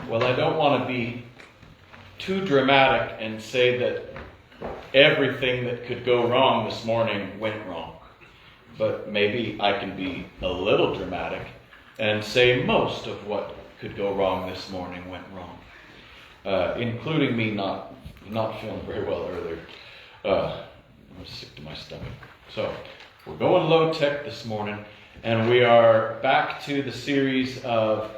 Well, I don't want to be too dramatic and say that everything that could go wrong this morning went wrong. But maybe I can be a little dramatic and say most of what could go wrong this morning went wrong. Including me not feeling very well earlier. I'm sick to my stomach. So, we're going low tech this morning, and we are back to the series of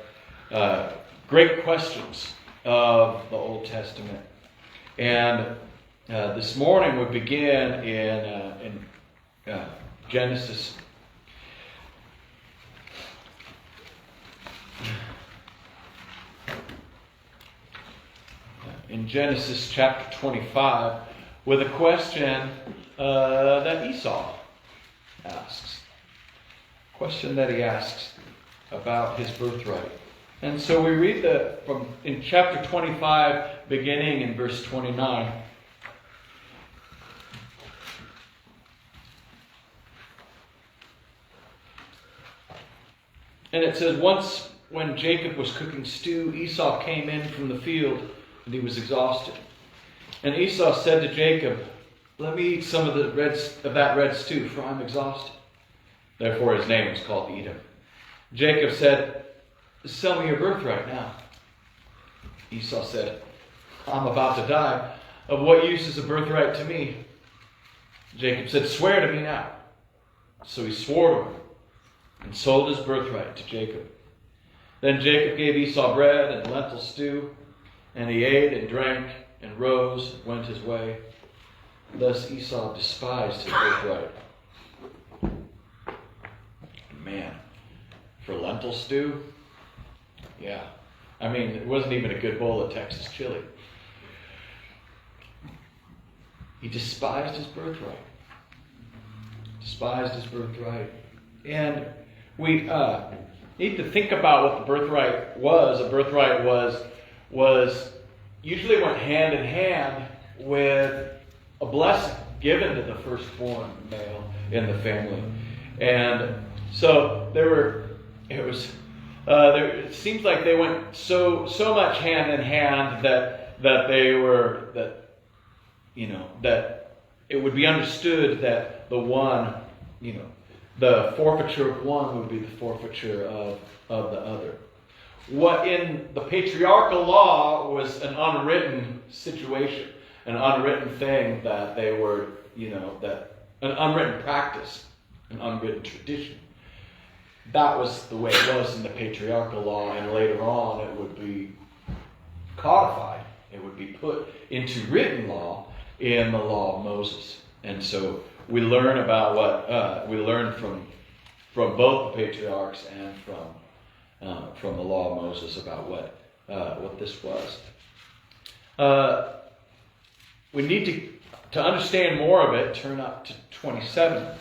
great questions of the Old Testament. And this morning we begin in Genesis. In Genesis chapter 25, with a question that Esau asks. A question that he asks about his birthright. And so we read in chapter 25, beginning in verse 29. And it says, once when Jacob was cooking stew, Esau came in from the field, and he was exhausted. And Esau said to Jacob, "Let me eat some of that red stew, for I'm exhausted." Therefore his name was called Edom. Jacob said, "Sell me your birthright now." Esau said, "I'm about to die. Of what use is a birthright to me?" Jacob said, "Swear to me now." So he swore to him and sold his birthright to Jacob. Then Jacob gave Esau bread and lentil stew, and he ate and drank and rose and went his way. Thus Esau despised his birthright. Man, for lentil stew? Yeah. I mean, it wasn't even a good bowl of Texas chili. He despised his birthright. Despised his birthright. And we need to think about what the birthright was. A birthright was usually went hand in hand with a blessing given to the firstborn male in the family. And so it seems like they went so much hand in hand that it would be understood that the forfeiture of one would be the forfeiture of the other. What in the patriarchal law was an unwritten situation, an unwritten thing that they were, that an unwritten practice, an unwritten tradition. That was the way it was in the patriarchal law, and later on it would be codified. It would be put into written law in the law of Moses. And so we learn about what we learn from both the patriarchs and from the law of Moses about what this was. We need to understand more of it. Turn up to 27.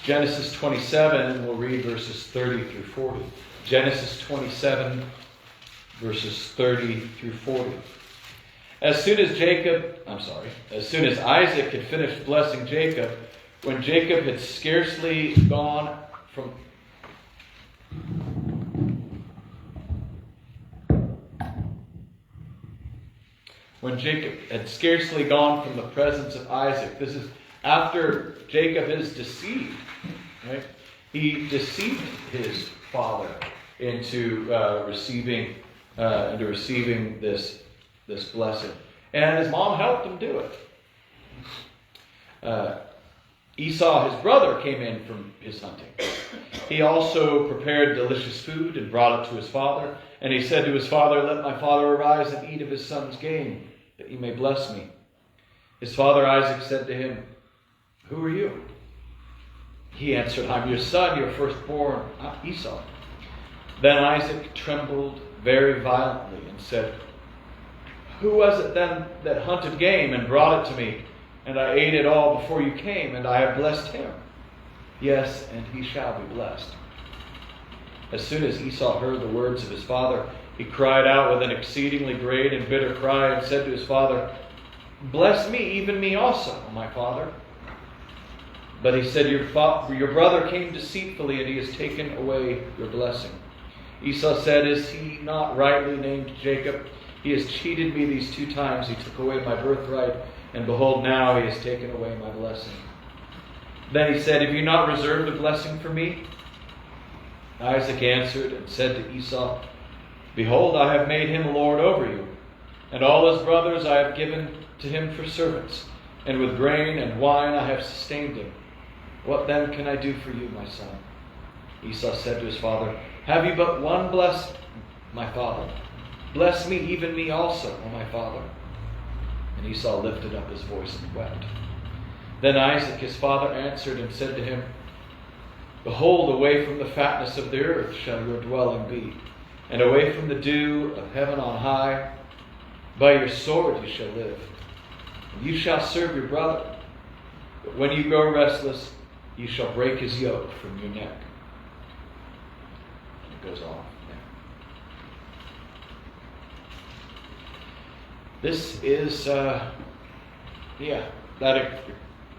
Genesis 27, and we'll read verses 30 through 40. Genesis 27, verses 30 through 40. As soon as Isaac had finished blessing Jacob, when Jacob had scarcely gone from the presence of Isaac. This is after Jacob is deceived, right? He deceived his father into receiving this blessing, and his mom helped him do it. Esau, his brother, came in from his hunting. He also prepared delicious food and brought it to his father. And he said to his father, "Let my father arise and eat of his son's game, that he may bless me." His father Isaac said to him, "Who are you?" He answered, "I'm your son, your firstborn, Esau." Then Isaac trembled very violently and said, "Who was it then that hunted game and brought it to me? And I ate it all before you came, and I have blessed him. Yes, and he shall be blessed." As soon as Esau heard the words of his father, he cried out with an exceedingly great and bitter cry and said to his father, "Bless me, even me also, my father." But he said, Your brother came deceitfully, and he has taken away your blessing." Esau said, "Is he not rightly named Jacob? He has cheated me these 2 times. He took away my birthright, and behold, now he has taken away my blessing." Then he said, "Have you not reserved a blessing for me?" Isaac answered and said to Esau, "Behold, I have made him lord over you, and all his brothers I have given to him for servants, and with grain and wine I have sustained him. What then can I do for you, my son?" Esau said to his father, "Have you but one blessing, my father? Bless me, even me also, O my father." And Esau lifted up his voice and wept. Then Isaac his father answered and said to him, "Behold, away from the fatness of the earth shall your dwelling be, and away from the dew of heaven on high. By your sword you shall live, and you shall serve your brother. But when you grow restless, you shall break his yoke from your neck." And it goes on. This is, that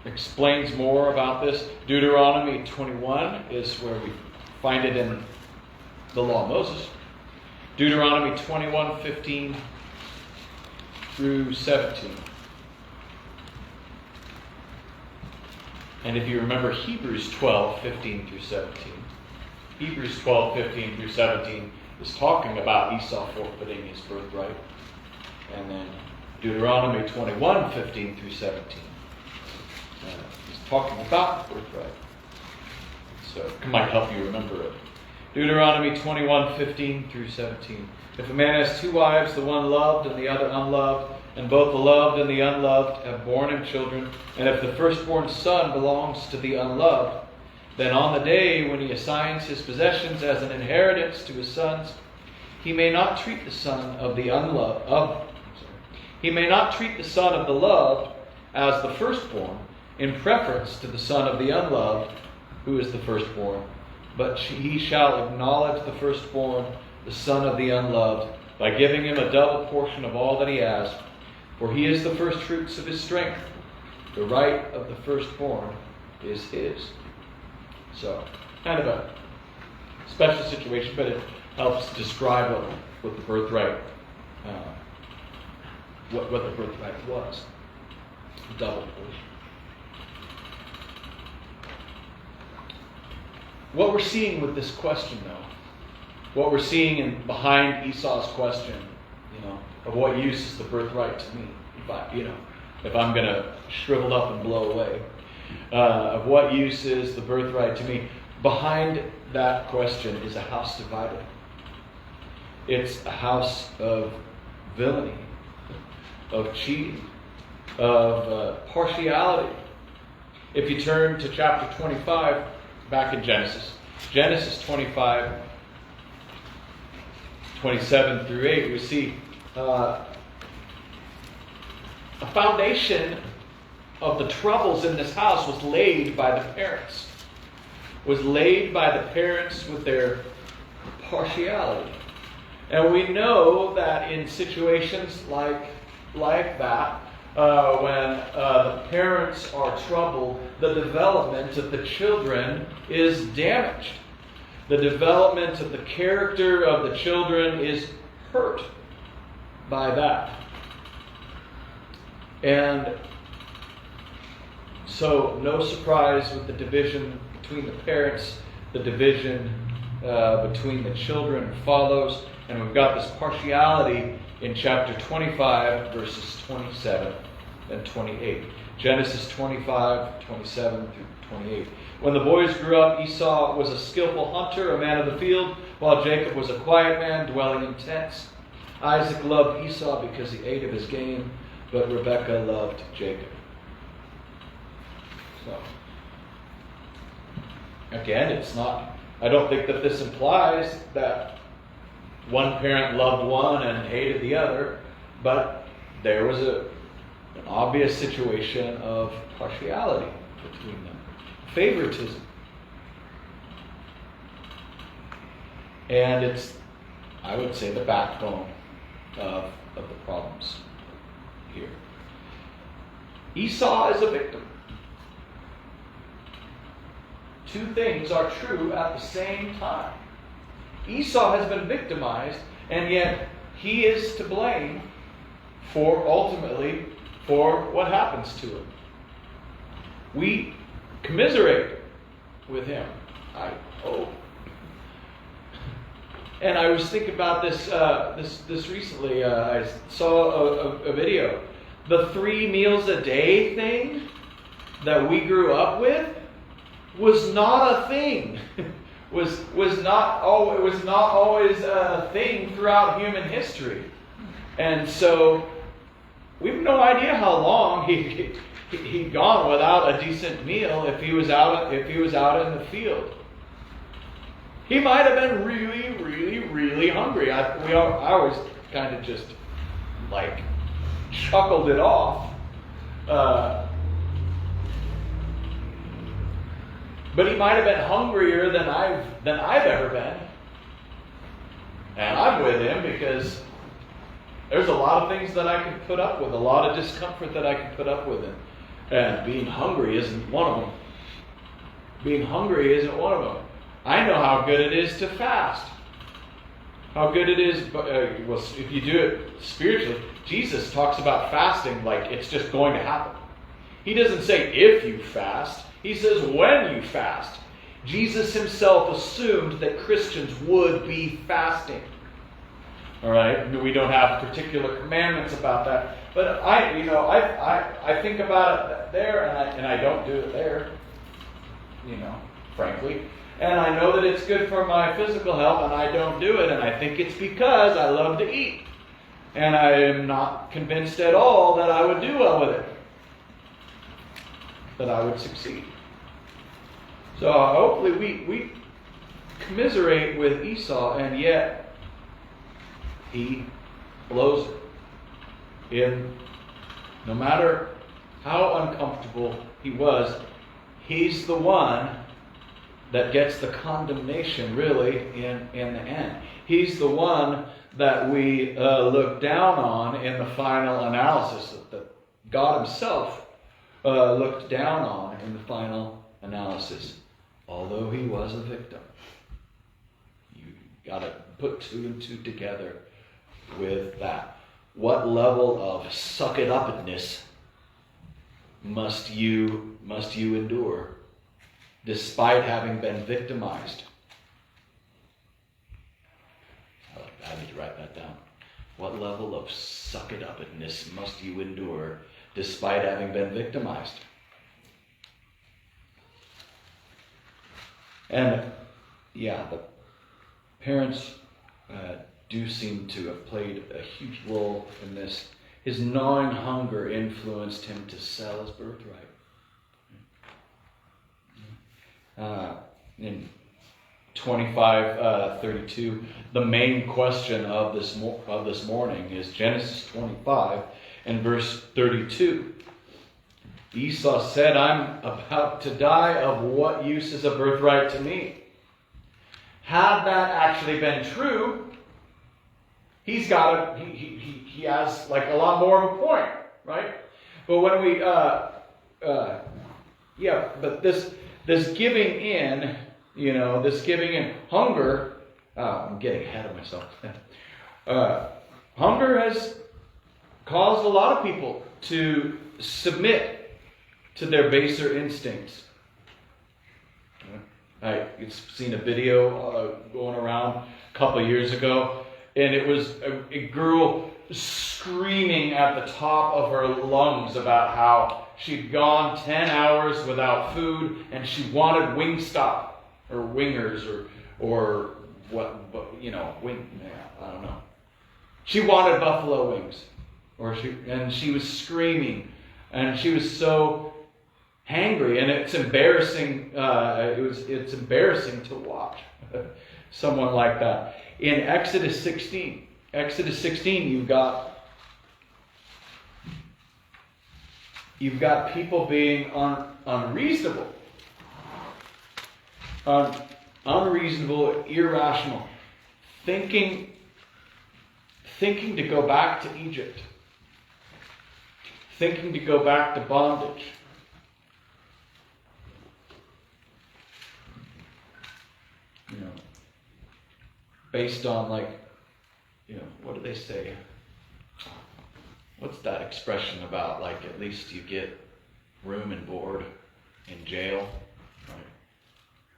explains more about this. Deuteronomy 21 is where we find it in the law of Moses. Deuteronomy 21:15 through 17. And if you remember Hebrews 12:15 through 17, Hebrews 12:15 through 17 is talking about Esau forfeiting his birthright. And then Deuteronomy 21:15 through 17 is talking about the birthright. So it might help you remember it. Deuteronomy 21:15 through 17. If a man has 2 wives, the one loved and the other unloved, and both the loved and the unloved have borne him children, and if the firstborn son belongs to the unloved, then on the day when he assigns his possessions as an inheritance to his sons, he may not treat the son of the loved as the firstborn in preference to the son of the unloved, who is the firstborn, but he shall acknowledge the firstborn, the son of the unloved, by giving him a double portion of all that he has, for he is the firstfruits of his strength. The right of the firstborn is his. So, kind of a special situation, but it helps describe what the birthright, what the birthright was. Double portion. What we're seeing with this question, though, what we're seeing behind Esau's question, of what use is the birthright to me, if I'm going to shrivel up and blow away, of what use is the birthright to me? Behind that question is a house divided. It's a house of villainy, of cheating, of partiality. If you turn to chapter 25, back in Genesis 25, 27 through 8, we see a foundation of the troubles in this house was laid by the parents. Was laid by the parents with their partiality. And we know that in situations like that, when the parents are troubled, the development of the children is damaged. The development of the character of the children is hurt by that. And so, no surprise with the division between the parents, the division between the children follows. And we've got this partiality in chapter 25, verses 27 and 28. Genesis 25, 27 through 28. When the boys grew up, Esau was a skillful hunter, a man of the field, while Jacob was a quiet man, dwelling in tents. Isaac loved Esau because he ate of his game, but Rebekah loved Jacob. So, again, I don't think that this implies that one parent loved one and hated the other, but there was an obvious situation of partiality between them. Favoritism. And it's, I would say, the backbone of the problems here. Esau is a victim. Two things are true at the same time. Esau has been victimized, and yet he is to blame ultimately for what happens to him. We commiserate with him, I hope. And I was thinking about this recently. I saw a video. The 3 meals a day thing that we grew up with was not a thing. was not always a thing throughout human history. And so we have no idea how long he'd gone without a decent meal if he was out in the field. He might have been really, really, really hungry. I always kind of just like chuckled it off. But he might have been hungrier than I've ever been. And I'm with him because there's a lot of things that I can put up with, a lot of discomfort that I can put up with. And being hungry isn't one of them. Being hungry isn't one of them. I know how good it is to fast. How good it is, if you do it spiritually. Jesus talks about fasting like it's just going to happen. He doesn't say if you fast. He says when you fast. Jesus himself assumed that Christians would be fasting. All right? We don't have particular commandments about that. But I think about it there, and I don't do it there, frankly. And I know that it's good for my physical health, and I don't do it. And I think it's because I love to eat. And I am not convinced at all that I would do well with it. That I would succeed. So hopefully we commiserate with Esau, and yet he blows it. No matter how uncomfortable he was, he's the one that gets the condemnation, really, in the end. He's the one that we look down on in the final analysis, that God himself looked down on in the final analysis, although he was a victim. You got to put 2 and 2 together with that. What level of suck-it-upness must you endure, despite having been victimized? I need to write that down. What level of suck-it-upness must you endure, despite having been victimized? And the parents do seem to have played a huge role in this. His gnawing hunger influenced him to sell his birthright. In 25:32, the main question of this morning is Genesis 25 and verse 32. Esau said, "I'm about to die. Of what use is a birthright to me?" Had that actually been true, he has like a lot more of a point, right? But when we but this giving in, this giving in, hunger, I'm getting ahead of myself. Hunger has caused a lot of people to submit to their baser instincts. I've seen a video going around a couple of years ago, and it was a girl screaming at the top of her lungs about how she'd gone 10 hours without food, and she wanted Wingstop or Wingers or what, I don't know. She wanted buffalo wings, and she was screaming, and she was so hangry, and it's embarrassing. It's embarrassing to watch someone like that. In Exodus 16, you've got people being unreasonable, irrational, thinking to go back to Egypt, thinking to go back to bondage. based on what do they say? What's that expression about? At least you get room and board in jail, right?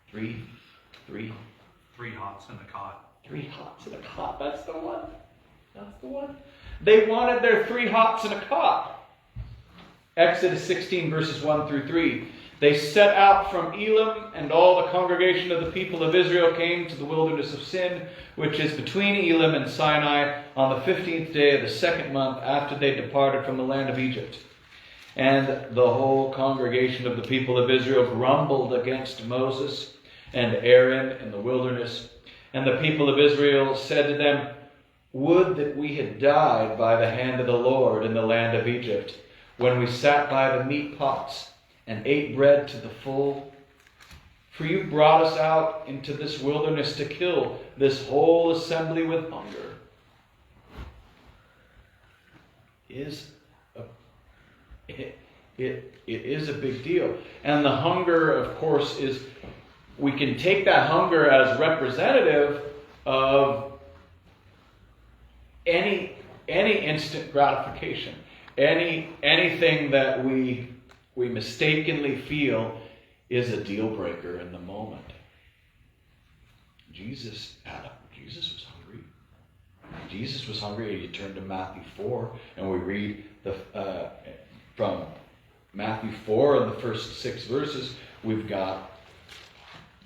Three hots in a cot. 3 hots in a cot. That's the one. That's the one. They wanted their 3 hots in a cot. Exodus 16 verses 1 through 3. They set out from Elim, and all the congregation of the people of Israel came to the wilderness of Sin, which is between Elim and Sinai, on the 15th day of the 2nd month after they departed from the land of Egypt. And the whole congregation of the people of Israel grumbled against Moses and Aaron in the wilderness. And the people of Israel said to them, "Would that we had died by the hand of the Lord in the land of Egypt, when we sat by the meat pots and ate bread to the full. For you brought us out into this wilderness to kill this whole assembly with hunger." It is a big deal. And the hunger, of course, is, we can take that hunger as representative of any instant gratification, anything that we mistakenly feel is a deal breaker in the moment. Jesus was hungry. Jesus was hungry. You turn to Matthew 4, and we read from Matthew 4 in the first 6 verses. We've got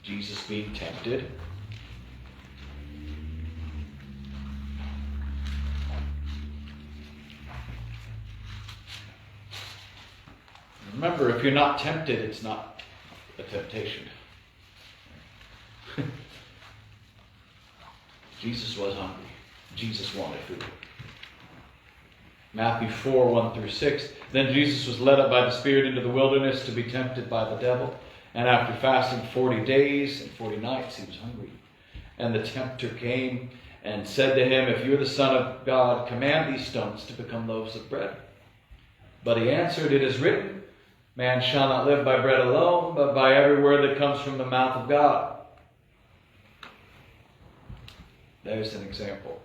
Jesus being tempted. Remember, if you're not tempted, it's not a temptation. Jesus was hungry. Jesus wanted food. Matthew 4, 1 through 6. Then Jesus was led up by the Spirit into the wilderness to be tempted by the devil. And after fasting 40 days and 40 nights, he was hungry. And the tempter came and said to him, "If you are the Son of God, command these stones to become loaves of bread." But he answered, "It is written, man shall not live by bread alone, but by every word that comes from the mouth of God." There's an example.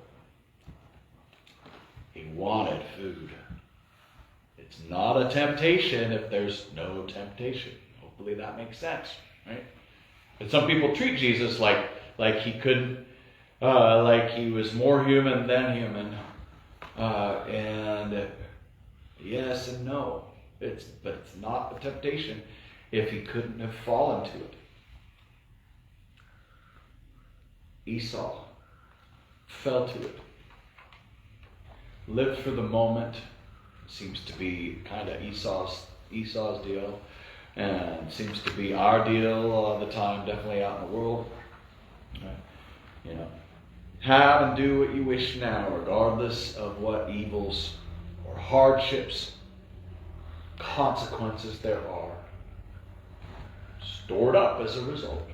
He wanted food. It's not a temptation if there's no temptation. Hopefully that makes sense, right? But some people treat Jesus like he couldn't, like he was more human than human. And yes and no. But it's not a temptation if he couldn't have fallen to it. Esau fell to it. Lived for the moment. Seems to be kind of Esau's deal. And seems to be our deal all the time, definitely out in the world. Have and do what you wish now, regardless of what evils or hardships, consequences there are, stored up as a result.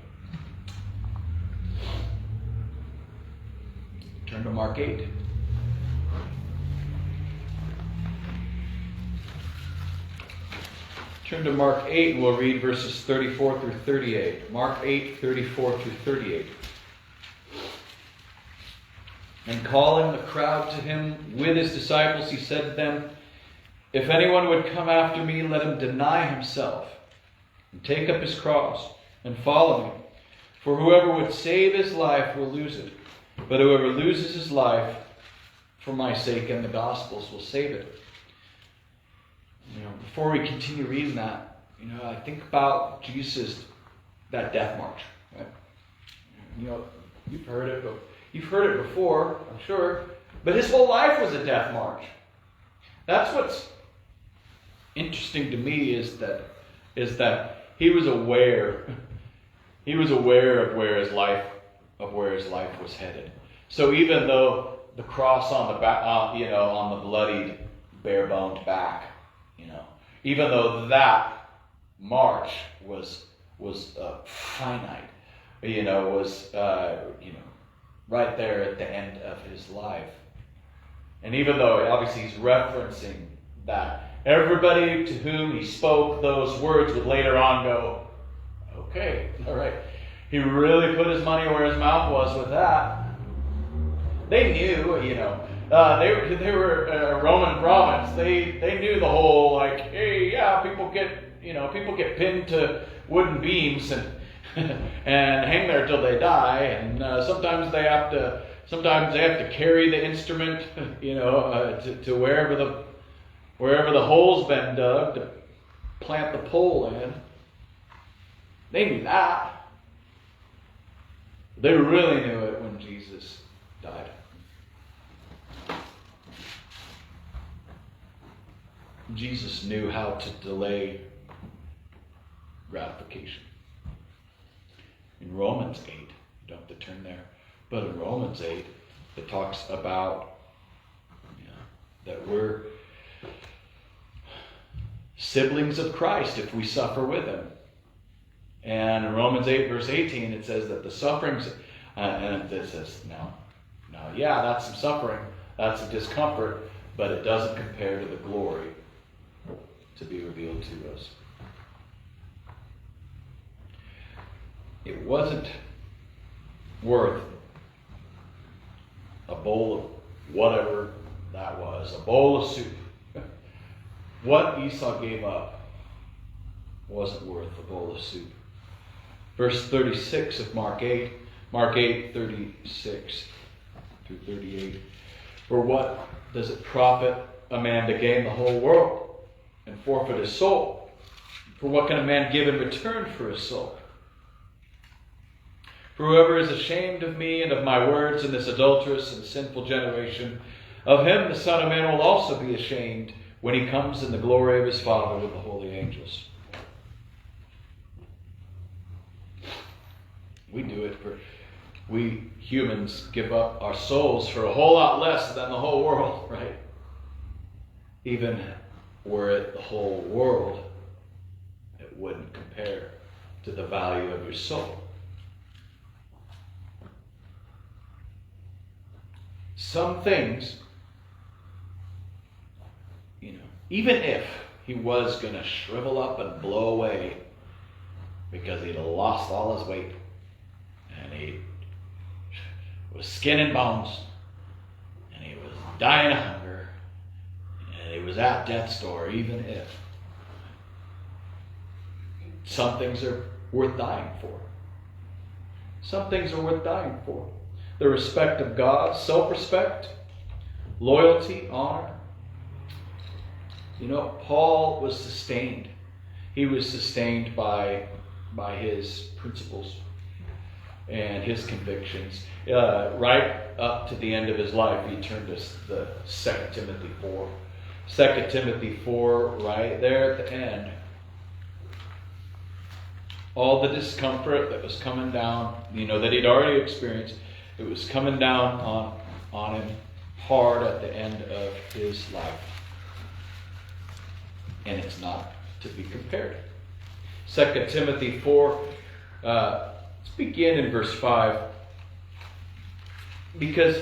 Turn to Mark 8. Turn to Mark 8 and we'll read verses 34 through 38. Mark 8, 34 through 38. And calling the crowd to him with his disciples, he said to them, "If anyone would come after me, let him deny himself and take up his cross and follow me. For whoever would save his life will lose it. But whoever loses his life for my sake and the gospel's will save it." Before we continue reading that, I think about Jesus, that death march. Right? You've heard it, but you've heard it before, I'm sure. But his whole life was a death march. That's what's interesting to me is that he was aware. He was aware of where his life was headed. So even though the cross on the back, on the bloodied, bare-boned back, even though that march was finite, was right there at the end of his life, and even though obviously he's referencing that everybody to whom he spoke those words would later on go, okay, all right. He really put his money where his mouth was with that. They knew, they were a Roman province. They knew the whole, like, hey, yeah, people get pinned to wooden beams and and hang there till they die. And sometimes they have to carry the instrument, to wherever the hole's been dug to plant the pole in. They knew that. They really knew it when Jesus died. Jesus knew how to delay gratification. In Romans 8, you don't have to turn there, but in Romans 8, it talks about that we're siblings of Christ if we suffer with him. And in Romans 8, verse 18, it says that the sufferings, and it says, yeah, that's some suffering, that's some discomfort, but it doesn't compare to the glory to be revealed to us. It wasn't worth a bowl of whatever that was, a bowl of soup. What Esau gave up wasn't worth a bowl of soup. Verse 36 of Mark 8, 36 through 38. For what does it profit a man to gain the whole world and forfeit his soul? For what can a man give in return for his soul? For whoever is ashamed of me and of my words in this adulterous and sinful generation, of him the Son of Man will also be ashamed when he comes in the glory of his Father with the holy angels. We humans give up our souls for a whole lot less than the whole world, right? Even were it the whole world, it wouldn't compare to the value of your soul. Some things, even if he was going to shrivel up and blow away because he'd lost all his weight and he was skin and bones and he was dying of hunger and he was at death's door, even if, some things are worth dying for. Some things are worth dying for. The respect of God, self-respect, loyalty, honor. Paul was sustained. He was sustained by his principles and his convictions. Right up to the end of his life, he turned to the 2 Timothy 4. 2 Timothy 4, right there at the end. All the discomfort that was coming down, that he'd already experienced, it was coming down on him hard at the end of his life. And it's not to be compared. 2 Timothy 4, let's begin in verse 5. Because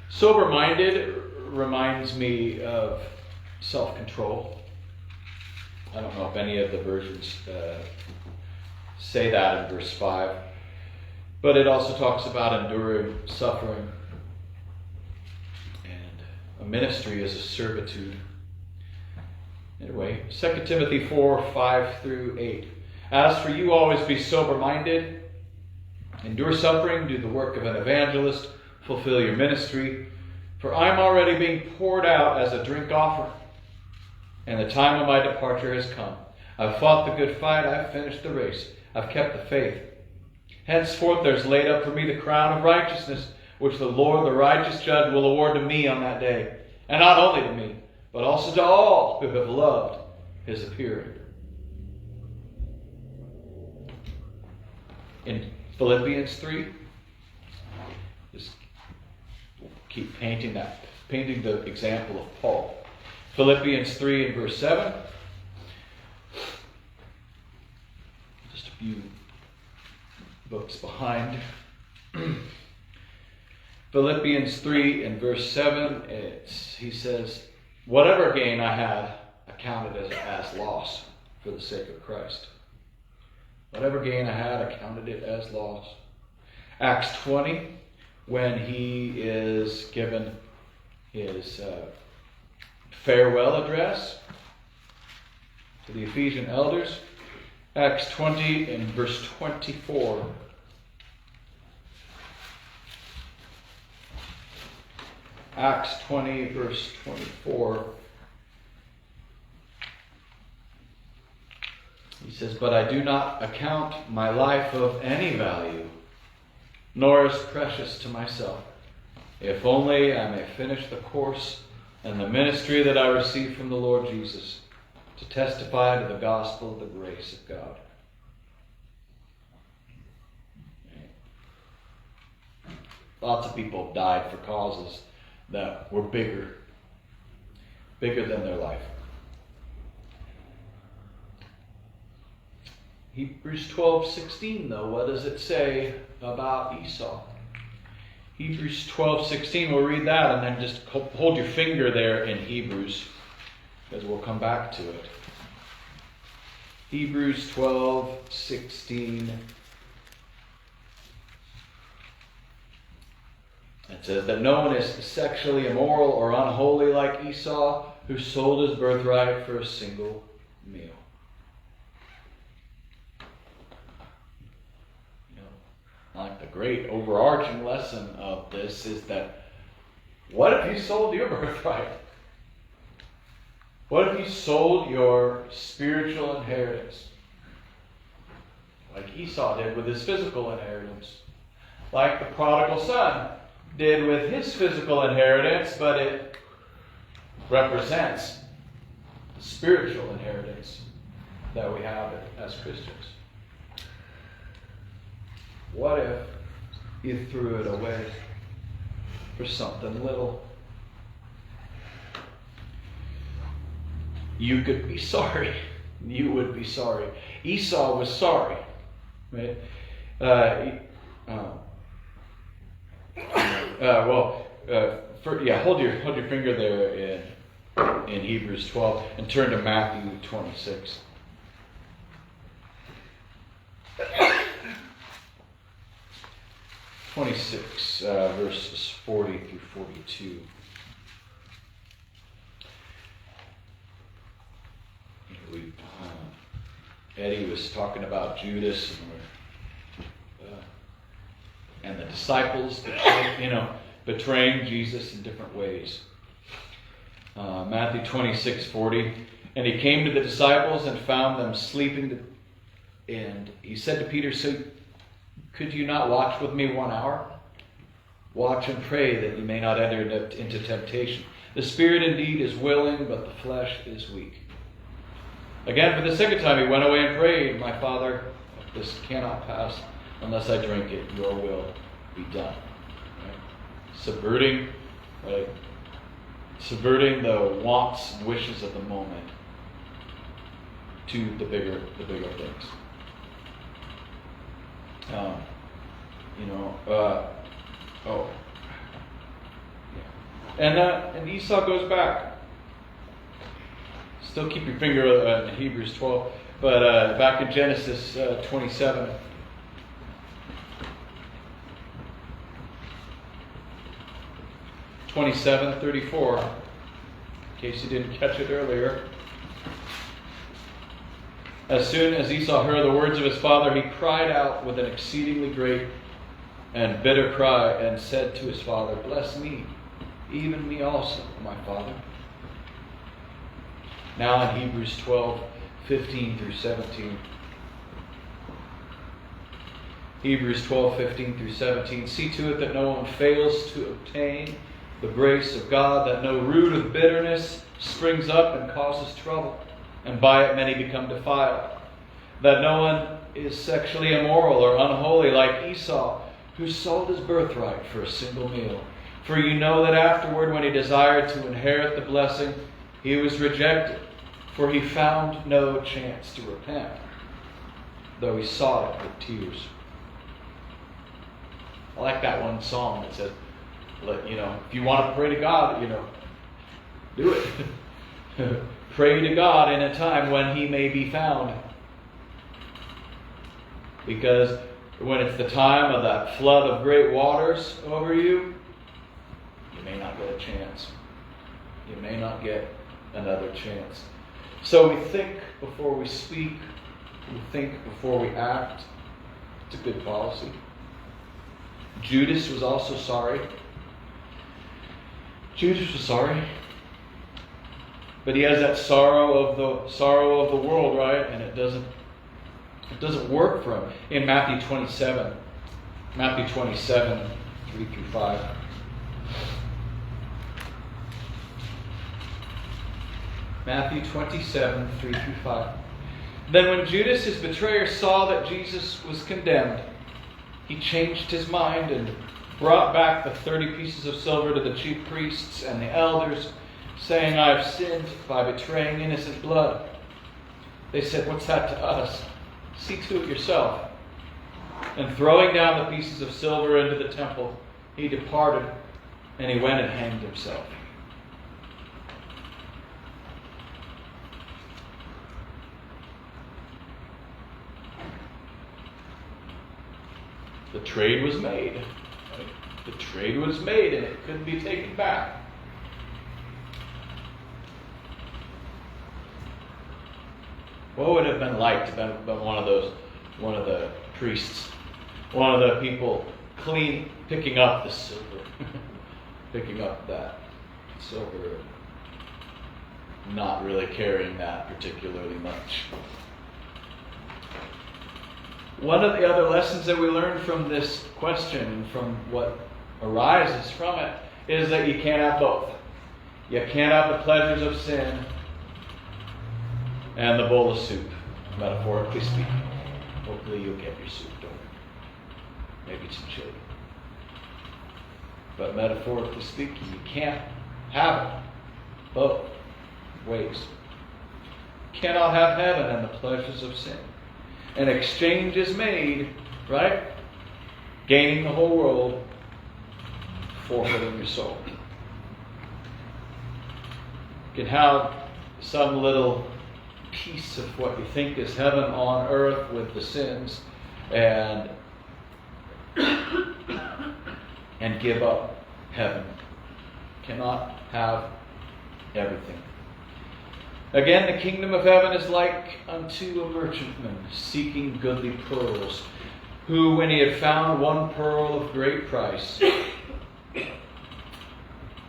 sober-minded reminds me of self-control. I don't know if any of the versions say that in verse 5. But it also talks about enduring suffering. And a ministry is a servitude. Anyway, 2 Timothy 4, 5 through 8. As for you, always be sober-minded, endure suffering, do the work of an evangelist, fulfill your ministry. For I am already being poured out as a drink offering, and the time of my departure has come. I've fought the good fight, I've finished the race, I've kept the faith. Henceforth there's laid up for me the crown of righteousness, which the Lord, the righteous judge, will award to me on that day. And not only to me, but also to all who have loved his appearing. In Philippians 3, just keep painting the example of Paul. Philippians 3 and verse 7. Just a few books behind. Philippians 3 and verse 7, he says, whatever gain I had, I counted as loss for the sake of Christ. Whatever gain I had, I counted it as loss. Acts 20, when he is given his farewell address to the Ephesian elders. Acts 20 and verse 24. Acts 20 verse 24. He says, "But I do not account my life of any value, nor as precious to myself, if only I may finish the course and the ministry that I received from the Lord Jesus, to testify to the gospel of the grace of God." Lots of people have died for causes that were bigger than their life. Hebrews 12:16, though, what does it say about Esau? Hebrews 12:16, we'll read that, and then just hold your finger there in Hebrews, because we'll come back to it. Hebrews 12:16. It says that no one is sexually immoral or unholy like Esau, who sold his birthright for a single meal. Like the great overarching lesson of this is that, what if you sold your birthright? What if you sold your spiritual inheritance? Like Esau did with his physical inheritance. Like the prodigal son did with his physical inheritance, but it represents the spiritual inheritance that we have as Christians. What if you threw it away for something little? You could be sorry. You would be sorry. Esau was sorry, right? Hold your finger there in Hebrews 12 and turn to Matthew 26. Verses 40 through 42. Eddie was talking about Judas and the disciples, betraying Jesus in different ways. Matthew 26:40. "And he came to the disciples and found them sleeping, and he said to Peter, 'So could you not watch with me 1 hour? Watch and pray that you may not enter into temptation. The spirit indeed is willing, but the flesh is weak.' Again, for the second time, he went away and prayed, 'My Father, this cannot pass unless I drink it. Your will be done.'" Right? Subverting the wants and wishes of the moment to the bigger things. And Esau goes back. Still keep your finger in Hebrews 12, but back in Genesis 27. (27:34), in case you didn't catch it earlier. "As soon as Esau heard the words of his father, he cried out with an exceedingly great and bitter cry, and said to his father, 'Bless me, even me also, my father.'" Now in Hebrews 12:15 through 17. Hebrews 12:15 through 17. "See to it that no one fails to obtain the grace of God, that no root of bitterness springs up and causes trouble, and by it many become defiled. That no one is sexually immoral or unholy like Esau, who sold his birthright for a single meal. For you know that afterward, when he desired to inherit the blessing, he was rejected, for he found no chance to repent, though he sought it with tears." I like that one song that says, if you want to pray to God, do it. Pray to God in a time when he may be found. Because when it's the time of that flood of great waters over you, you may not get a chance. You may not get another chance. So we think before we speak. We think before we act. It's a good policy. Judas was also sorry. Judas was sorry. But he has that sorrow of the world, right? And it doesn't work for him. In Matthew 27, 3 through 5. Matthew 27, 3 through 5. Then when Judas, his betrayer, saw that Jesus was condemned, he changed his mind and brought back the 30 pieces of silver to the chief priests and the elders, saying, I have sinned by betraying innocent blood. They said, what's that to us? See to it yourself. And throwing down the pieces of silver into the temple, he departed, and he went and hanged himself. The trade was made. The trade was made, and it couldn't be taken back. What would it have been like to have been one of the priests, one of the people picking up the silver, picking up that silver, not really carrying that particularly much? One of the other lessons that we learn from this question and from what arises from it is that you can't have both. You can't have the pleasures of sin and the bowl of soup, metaphorically speaking. Hopefully you'll get your soup, don't you? Maybe some chili. But metaphorically speaking, you can't have it both ways. You cannot have heaven and the pleasures of sin. An exchange is made, right? Gaining the whole world, forfeiting your soul. You can have some little piece of what you think is heaven on earth with the sins and give up heaven. Cannot have everything. Again, the kingdom of heaven is like unto a merchantman seeking goodly pearls, who, when he had found one pearl of great price,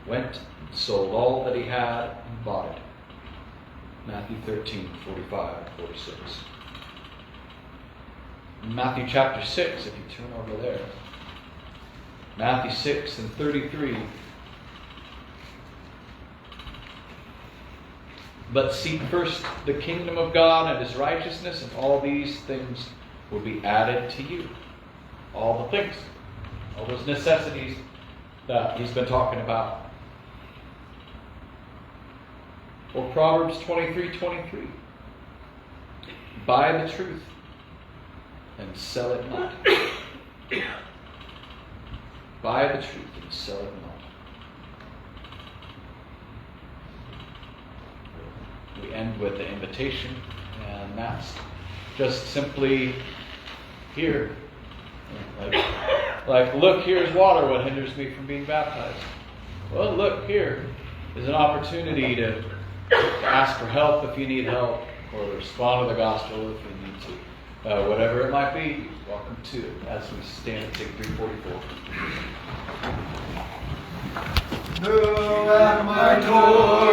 went and sold all that he had and bought it. Matthew 13, 45 and 46. Matthew chapter 6, if you turn over there. Matthew 6 and 33. But seek first the kingdom of God and his righteousness, and all these things will be added to you. All the things. All those necessities that he's been talking about. Or Proverbs 23:23. Buy the truth and sell it not. Buy the truth and sell it not. We end with the invitation, and that's just simply here. Like, look, here's water. What hinders me from being baptized? Well, look, here is an opportunity to ask for help if you need help, or respond to the gospel if you need to. Whatever it might be, welcome to it as we stand and take 344. Who at my door